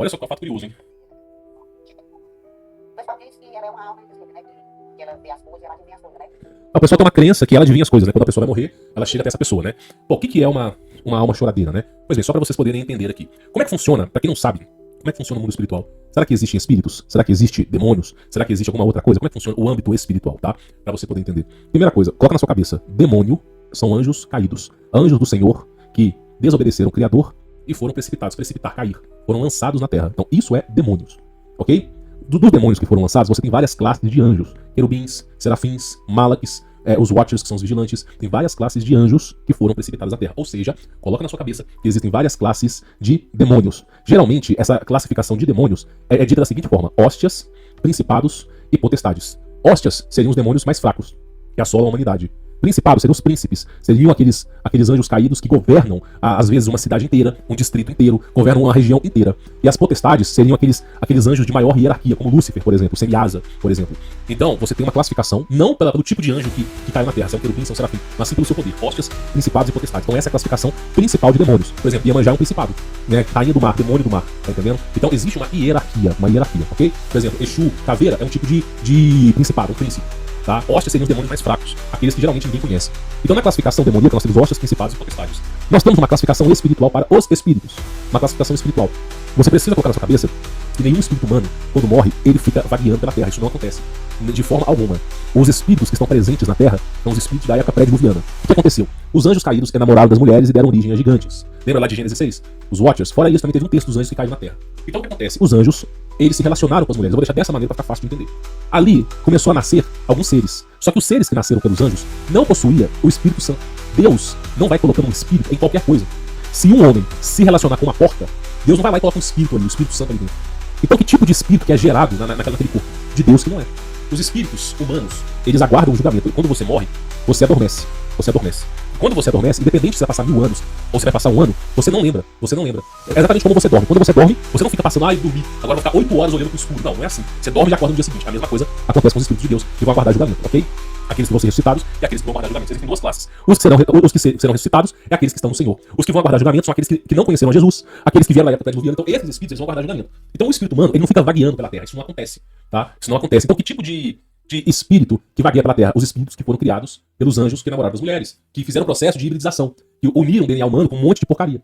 Olha só que fato curioso, hein? O pessoal diz que ela é uma alma invisível, né? Que ela vê as coisas, ela adivinha as coisas, né? O pessoal tem uma crença que ela adivinha as coisas, né? Quando a pessoa vai morrer, ela chega até essa pessoa, né? Pô, o que é uma alma choradeira, né? Pois bem, só pra vocês poderem entender aqui. Como é que funciona, pra quem não sabe, como é que funciona o mundo espiritual? Será que existem espíritos? Será que existe demônios? Será que existe alguma outra coisa? Como é que funciona o âmbito espiritual, tá? Pra você poder entender. Primeira coisa, coloca na sua cabeça, demônio são anjos caídos. Anjos do Senhor que desobedeceram o Criador e foram precipitados, precipitar, cair. Foram lançados na terra. Então isso é demônios, ok? Dos demônios que foram lançados, você tem várias classes de anjos. Querubins, serafins, malaques, os watchers, que são os vigilantes. Tem várias classes de anjos que foram precipitados na terra. Ou seja, coloca na sua cabeça que existem várias classes de demônios. Geralmente, essa classificação de demônios é dita da seguinte forma: hóstias, principados e potestades. Hóstias seriam os demônios mais fracos, que assolam a humanidade. Principados seriam os príncipes, seriam aqueles anjos caídos que governam, às vezes, uma cidade inteira, um distrito inteiro, governam uma região inteira. E as potestades seriam aqueles anjos de maior hierarquia, como Lúcifer, por exemplo, Semiasa, por exemplo. Então, você tem uma classificação, não pelo tipo de anjo que caiu na terra, se é um querubim, se é um serafim, mas sim pelo seu poder, hóstias, principados e potestades. Então essa é a classificação principal de demônios. Por exemplo, Iemanjá é um principado, né? Rainha do mar, demônio do mar, tá entendendo? Então existe uma hierarquia, ok? Por exemplo, Exu, caveira, é um tipo de principado, um príncipe. Tá? Hóstias seriam os demônios mais fracos, aqueles que geralmente ninguém conhece. Então, na classificação demoníaca, nós temos hóstias, principados e potestades. Nós temos uma classificação espiritual para os espíritos. Uma classificação espiritual. Você precisa colocar na sua cabeça que nenhum espírito humano, quando morre, ele fica vagueando pela Terra. Isso não acontece de forma alguma. Os espíritos que estão presentes na Terra são os espíritos da época pré-diluviana. O que aconteceu? Os anjos caídos enamoraram das mulheres e deram origem a gigantes. Lembra lá de Gênesis 6? Os Watchers. Fora isso, também teve um texto dos anjos que caíram na Terra. Então o que acontece? Os anjos, eles se relacionaram com as mulheres. Eu vou deixar dessa maneira para ficar fácil de entender. Ali começou a nascer alguns seres. Só que os seres que nasceram pelos anjos não possuíam o Espírito Santo. Deus não vai colocando um espírito em qualquer coisa. Se um homem se relacionar com uma porta, Deus não vai lá e coloca um espírito ali, o Espírito Santo ali dentro. Então que tipo de espírito que é gerado naquele corpo? De Deus que não é. Os espíritos humanos, eles aguardam o julgamento. E quando você morre, você adormece. Você adormece. E quando você adormece, independente se você vai passar 1000 anos ou se vai passar um ano, você não lembra. Você não lembra. É exatamente como você dorme. Quando você dorme, você não fica passando, eu dormi, agora vou ficar 8 horas olhando pro escuro. Não, não é assim. Você dorme e acorda no dia seguinte. A mesma coisa acontece com os espíritos de Deus que vão aguardar julgamento, ok? Aqueles que vão ser ressuscitados e aqueles que vão aguardar julgamento. Existem duas classes. Os que serão ressuscitados é aqueles que estão no Senhor. Os que vão aguardar julgamento são aqueles que não conheceram Jesus, aqueles que vieram da época pré-diluviana. Então esses espíritos eles vão aguardar julgamento. Então o espírito humano, ele não fica vagueando pela terra. Isso não acontece, tá? Isso não acontece. Então que tipo de espírito que vagueia pela terra? Os espíritos que foram criados pelos anjos que namoraram as mulheres, que fizeram o processo de hibridização, que uniram o DNA humano com um monte de porcaria.